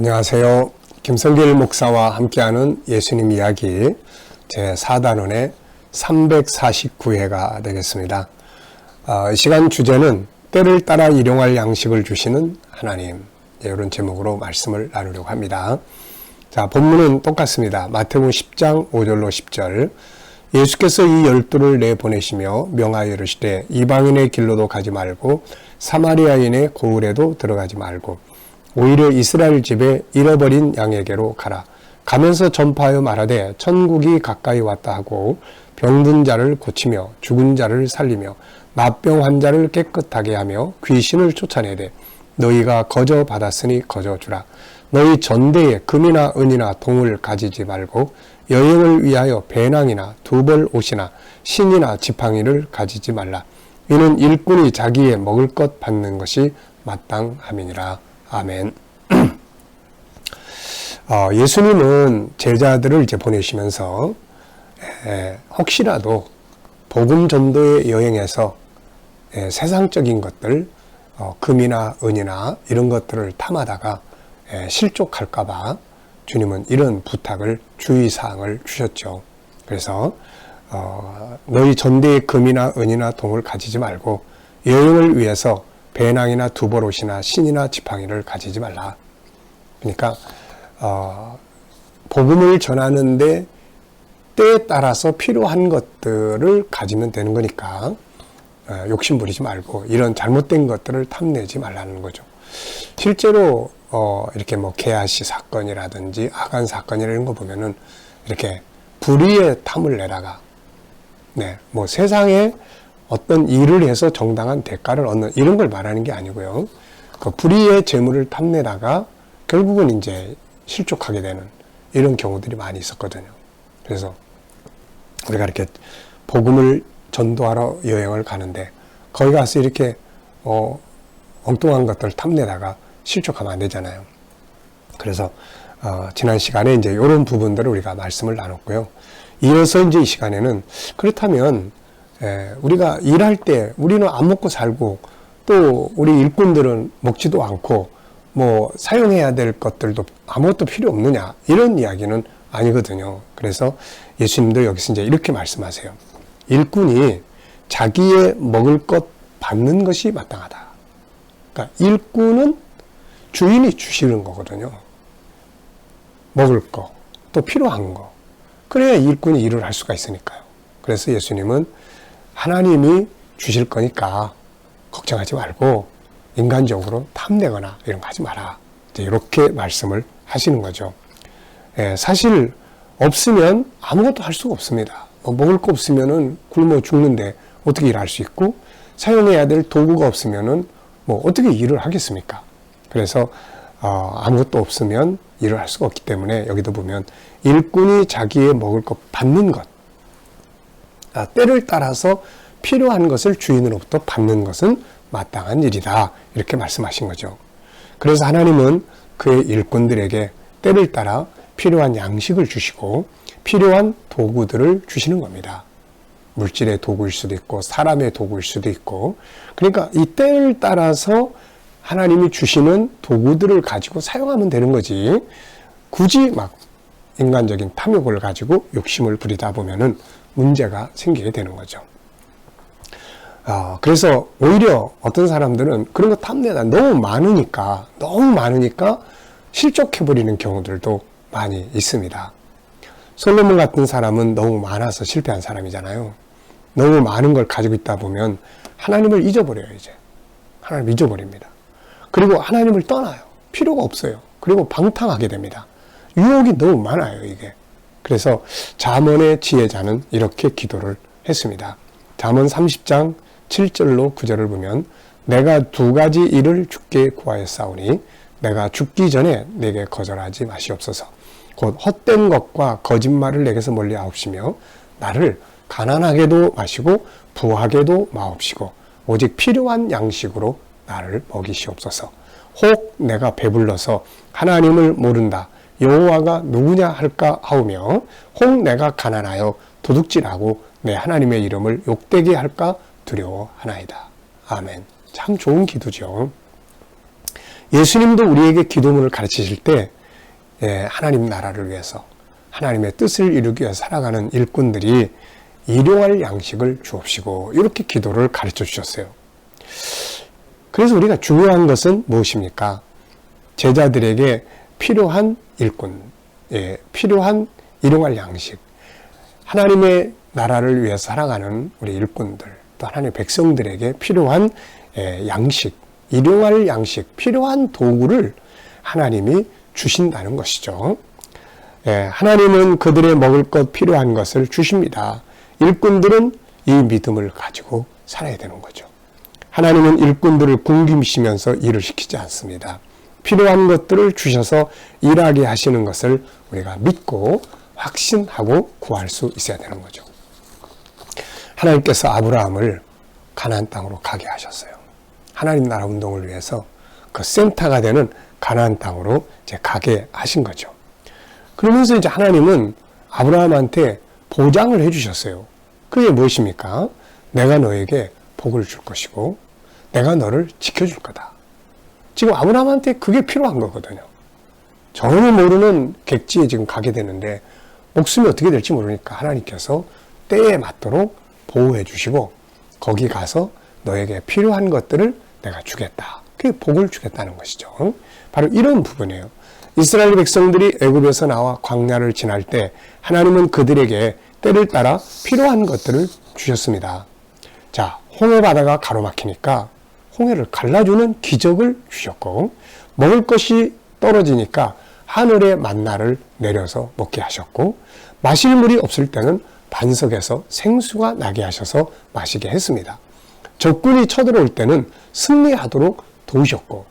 안녕하세요. 김성길 목사와 함께하는 예수님 이야기 제4단원의 349회가 되겠습니다. 이 시간 주제는 때를 따라 일용할 양식을 주시는 하나님, 이런 제목으로 말씀을 나누려고 합니다. 자, 본문은 똑같습니다. 마태복음 10장 5절로 10절. 예수께서 이 12를 내보내시며 명하여 이르시되 이방인의 길로도 가지 말고 사마리아인의 고을에도 들어가지 말고 오히려 이스라엘 집에 잃어버린 양에게로 가라. 가면서 전파하여 말하되 천국이 가까이 왔다 하고 병든 자를 고치며 죽은 자를 살리며 납병 환자를 깨끗하게 하며 귀신을 쫓아내되 너희가 거저 받았으니 거저 주라. 너희 전대에 금이나 은이나 동을 가지지 말고 여행을 위하여 배낭이나 두벌 옷이나 신이나 지팡이를 가지지 말라. 이는 일꾼이 자기의 먹을 것 받는 것이 마땅함이니라. 아멘. 예수님은 제자들을 이제 보내시면서 혹시라도 복음 전도의 여행에서 세상적인 것들, 금이나 은이나 이런 것들을 탐하다가 실족할까봐 주님은 이런 부탁을, 주의사항을 주셨죠. 그래서 너희 전대에 금이나 은이나 동을 가지지 말고 여행을 위해서 배낭이나 두벌옷이나 신이나 지팡이를 가지지 말라. 그러니까 복음을 전하는데 때에 따라서 필요한 것들을 가지면 되는 거니까 욕심 부리지 말고 이런 잘못된 것들을 탐내지 말라는 거죠. 실제로 이렇게 뭐 게하시 사건이라든지 아간 사건이나 이런 거 보면은 이렇게 불의의 탐을 내다가 뭐 세상에 어떤 일을 해서 정당한 대가를 얻는 이런 걸 말하는 게 아니고요. 그 불의의 재물을 탐내다가 결국은 이제 실족하게 되는 이런 경우들이 많이 있었거든요. 그래서 우리가 이렇게 복음을 전도하러 여행을 가는데 거기 가서 이렇게 엉뚱한 것들을 탐내다가 실족하면 안 되잖아요. 그래서 지난 시간에 이제 이런 부분들을 우리가 말씀을 나눴고요. 이어서 이제 이 시간에는 그렇다면 우리가 일할 때 우리는 안 먹고 살고 또 우리 일꾼들은 먹지도 않고 뭐 사용해야 될 것들도 아무것도 필요 없느냐, 이런 이야기는 아니거든요. 그래서 예수님도 여기서 이제 이렇게 말씀하세요. 일꾼이 자기의 먹을 것 받는 것이 마땅하다. 그러니까 일꾼은 주인이 주시는 거거든요. 먹을 거, 또 필요한 거. 그래야 일꾼이 일을 할 수가 있으니까요. 그래서 예수님은 하나님이 주실 거니까 걱정하지 말고 인간적으로 탐내거나 이런 거 하지 마라. 이렇게 말씀을 하시는 거죠. 사실 없으면 아무것도 할 수가 없습니다. 먹을 거 없으면은 굶어 죽는데 어떻게 일할 수 있고, 사용해야 될 도구가 없으면은 뭐 어떻게 일을 하겠습니까? 그래서 아무것도 없으면 일을 할 수가 없기 때문에 여기도 보면 일꾼이 자기의 먹을 것 받는 것, 때를 따라서 필요한 것을 주인으로부터 받는 것은 마땅한 일이다. 이렇게 말씀하신 거죠. 그래서 하나님은 그의 일꾼들에게 때를 따라 필요한 양식을 주시고 필요한 도구들을 주시는 겁니다. 물질의 도구일 수도 있고 사람의 도구일 수도 있고, 그러니까 이 때를 따라서 하나님이 주시는 도구들을 가지고 사용하면 되는 거지, 굳이 막 인간적인 탐욕을 가지고 욕심을 부리다 보면은 문제가 생기게 되는 거죠. 그래서 오히려 어떤 사람들은 그런 거 탐내다 너무 많으니까 실족해버리는 경우들도 많이 있습니다. 솔로몬 같은 사람은 너무 많아서 실패한 사람이잖아요. 너무 많은 걸 가지고 있다 보면 하나님을 잊어버려요. 이제 하나님 잊어버립니다. 그리고 하나님을 떠나요. 필요가 없어요. 그리고 방탕하게 됩니다. 유혹이 너무 많아요, 이게. 그래서 잠언의 지혜자는 이렇게 기도를 했습니다. 잠언 30장 7절로 9절을 보면 내가 두 가지 일을 주께 구하였사오니 내가 죽기 전에 내게 거절하지 마시옵소서. 곧 헛된 것과 거짓말을 내게서 멀리 하옵시며 나를 가난하게도 마시고 부하게도 마옵시고 오직 필요한 양식으로 나를 먹이시옵소서. 혹 내가 배불러서 하나님을 모른다, 여호와가 누구냐 할까 하오며 혹 내가 가난하여 도둑질하고 내 하나님의 이름을 욕되게 할까 두려워하나이다. 아멘. 참 좋은 기도죠. 예수님도 우리에게 기도문을 가르치실 때 하나님 나라를 위해서 하나님의 뜻을 이루기 위해 살아가는 일꾼들이 일용할 양식을 주옵시고 이렇게 기도를 가르쳐 주셨어요. 그래서 우리가 중요한 것은 무엇입니까? 제자들에게 필요한 일꾼, 필요한 일용할 양식, 하나님의 나라를 위해서 살아가는 우리 일꾼들, 또 하나님의 백성들에게 필요한 양식, 일용할 양식, 필요한 도구를 하나님이 주신다는 것이죠. 하나님은 그들의 먹을 것 필요한 것을 주십니다. 일꾼들은 이 믿음을 가지고 살아야 되는 거죠. 하나님은 일꾼들을 굶기시면서 일을 시키지 않습니다. 필요한 것들을 주셔서 일하게 하시는 것을 우리가 믿고 확신하고 구할 수 있어야 되는 거죠. 하나님께서 아브라함을 가나안 땅으로 가게 하셨어요. 하나님 나라 운동을 위해서 그 센터가 되는 가나안 땅으로 이제 가게 하신 거죠. 그러면서 이제 하나님은 아브라함한테 보장을 해주셨어요. 그게 무엇입니까? 내가 너에게 복을 줄 것이고 내가 너를 지켜줄 거다. 지금 아브라함한테 그게 필요한 거거든요. 전혀 모르는 객지에 지금 가게 되는데 목숨이 어떻게 될지 모르니까 하나님께서 때에 맞도록 보호해 주시고 거기 가서 너에게 필요한 것들을 내가 주겠다. 그게 복을 주겠다는 것이죠. 바로 이런 부분이에요. 이스라엘 백성들이 애굽에서 나와 광야를 지날 때 하나님은 그들에게 때를 따라 필요한 것들을 주셨습니다. 자, 홍해 바다가 가로막히니까 홍해를 갈라주는 기적을 주셨고 먹을 것이 떨어지니까 하늘의 만나를 내려서 먹게 하셨고 마실 물이 없을 때는 반석에서 생수가 나게 하셔서 마시게 했습니다. 적군이 쳐들어올 때는 승리하도록 도우셨고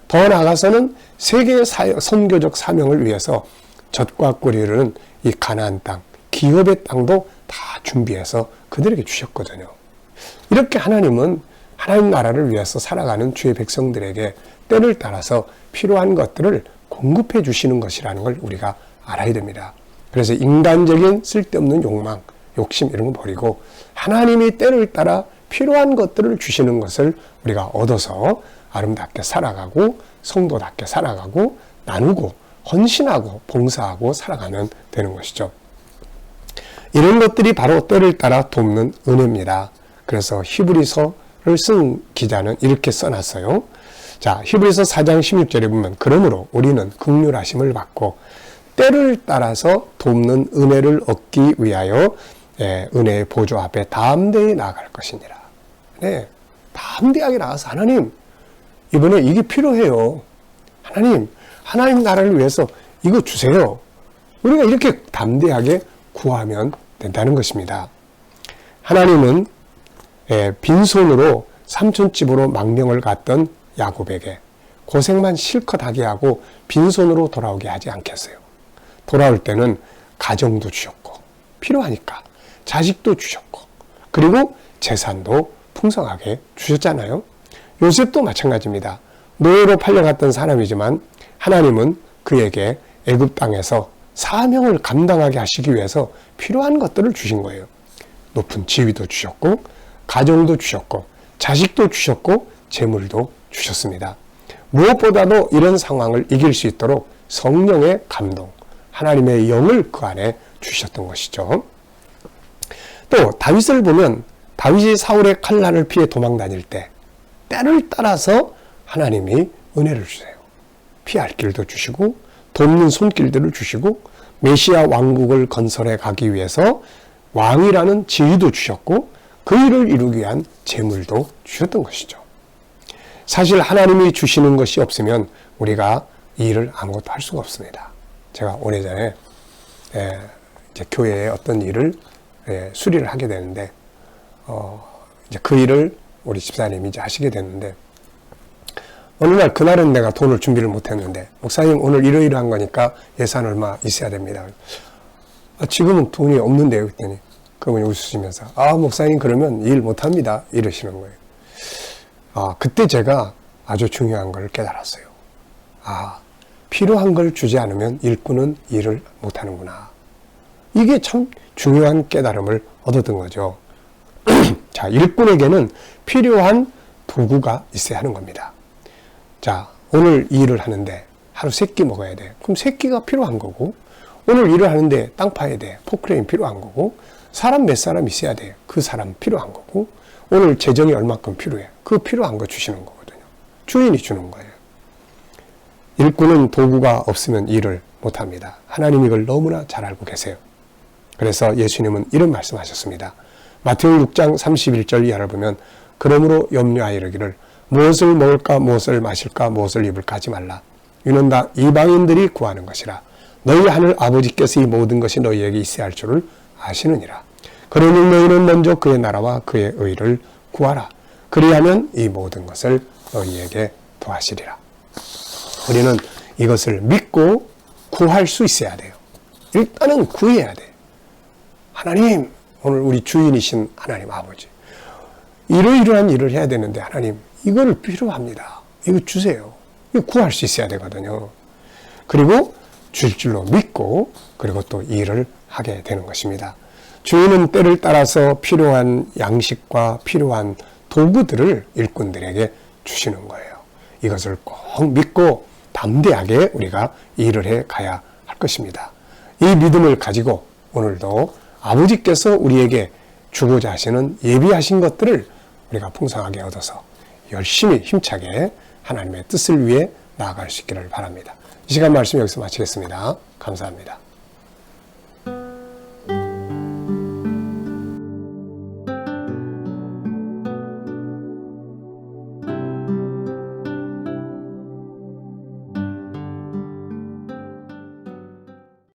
더 나아가서는 세계의 선교적 사명을 위해서 젖과 꿀이 흐르는 이 가나안 땅, 기업의 땅도 다 준비해서 그들에게 주셨거든요. 이렇게 하나님은 하나님 나라를 위해서 살아가는 주의 백성들에게 때를 따라서 필요한 것들을 공급해 주시는 것이라는 걸 우리가 알아야 됩니다. 그래서 인간적인 쓸데없는 욕망, 욕심 이런 거 버리고 하나님이 때를 따라 필요한 것들을 주시는 것을 우리가 얻어서 아름답게 살아가고 성도답게 살아가고 나누고 헌신하고 봉사하고 살아가면 되는 것이죠. 이런 것들이 바로 때를 따라 돕는 은혜입니다. 그래서 히브리서를 쓴 기자는 이렇게 써놨어요. 자, 히브리서 4장 16절에 보면 그러므로 우리는 긍휼하심을 받고 때를 따라서 돕는 은혜를 얻기 위하여 은혜의 보좌 앞에 담대히 나아갈 것이니라. 네, 담대하게 나가서 하나님 이번에 이게 필요해요. 하나님 나라를 위해서 이거 주세요. 우리가 이렇게 담대하게 구하면 된다는 것입니다. 하나님은 빈손으로 삼촌집으로 망명을 갔던 야곱에게 고생만 실컷 하게 하고 빈손으로 돌아오게 하지 않겠어요. 돌아올 때는 가정도 주셨고 필요하니까 자식도 주셨고 그리고 재산도 풍성하게 주셨잖아요. 요셉도 마찬가지입니다. 노예로 팔려갔던 사람이지만 하나님은 그에게 애굽 땅에서 사명을 감당하게 하시기 위해서 필요한 것들을 주신 거예요. 높은 지위도 주셨고 가정도 주셨고 자식도 주셨고 재물도 주셨습니다. 무엇보다도 이런 상황을 이길 수 있도록 성령의 감동, 하나님의 영을 그 안에 주셨던 것이죠. 또 다윗을 보면 다윗이 사울의 칼날을 피해 도망 다닐 때 때를 따라서 하나님이 은혜를 주세요. 피할 길도 주시고 돕는 손길들을 주시고 메시아 왕국을 건설해 가기 위해서 왕이라는 지위도 주셨고 그 일을 이루기 위한 재물도 주셨던 것이죠. 사실 하나님이 주시는 것이 없으면 우리가 이 일을 아무것도 할 수가 없습니다. 제가 오래전에 이제 교회에 어떤 일을 수리를 하게 되는데 이제 그 일을 우리 집사님이 이제 하시게 됐는데 어느 날 그날은 내가 돈을 준비를 못했는데 목사님 오늘 이러이러한 거니까 예산 얼마 있어야 됩니다. 지금은 돈이 없는데요. 그랬더니 그분이 웃으시면서 목사님 그러면 일 못합니다 이러시는 거예요. 그때 제가 아주 중요한 걸 깨달았어요. 필요한 걸 주지 않으면 일꾼은 일을 못하는구나. 이게 참 중요한 깨달음을 얻었던 거죠. 자, 일꾼에게는 필요한 도구가 있어야 하는 겁니다. 자, 오늘 이 일을 하는데 하루 3끼 먹어야 돼. 그럼 3끼가 필요한 거고, 오늘 일을 하는데 땅 파야 돼. 포크레인 필요한 거고, 사람 몇 사람 있어야 돼. 그 사람 필요한 거고, 오늘 재정이 얼마큼 필요해. 그 필요한 거 주시는 거거든요. 주인이 주는 거예요. 일꾼은 도구가 없으면 일을 못합니다. 하나님 이걸 너무나 잘 알고 계세요. 그래서 예수님은 이런 말씀하셨습니다. 마태복음 6장 31절 이하를 보면 그러므로 염려하여 이르기를 무엇을 먹을까 무엇을 마실까 무엇을 입을까 하지 말라. 이는 다 이방인들이 구하는 것이라. 너희 하늘 아버지께서 이 모든 것이 너희에게 있어야 할 줄을 아시느니라. 그러니 너희는 먼저 그의 나라와 그의 의를 구하라. 그리하면 이 모든 것을 너희에게 더하시리라. 우리는 이것을 믿고 구할 수 있어야 돼요. 일단은 구해야 돼. 하나님, 오늘 우리 주인이신 하나님 아버지, 이러이러한 일을 해야 되는데 하나님, 이걸 필요합니다. 이거 주세요. 이거 구할 수 있어야 되거든요. 그리고 줄 줄로 믿고 그리고 또 일을 하게 되는 것입니다. 주인은 때를 따라서 필요한 양식과 필요한 도구들을 일꾼들에게 주시는 거예요. 이것을 꼭 믿고 담대하게 우리가 일을 해 가야 할 것입니다. 이 믿음을 가지고 오늘도 아버지께서 우리에게 주고자 하시는 예비하신 것들을 우리가 풍성하게 얻어서 열심히 힘차게 하나님의 뜻을 위해 나아갈 수 있기를 바랍니다. 이 시간 말씀 여기서 마치겠습니다. 감사합니다.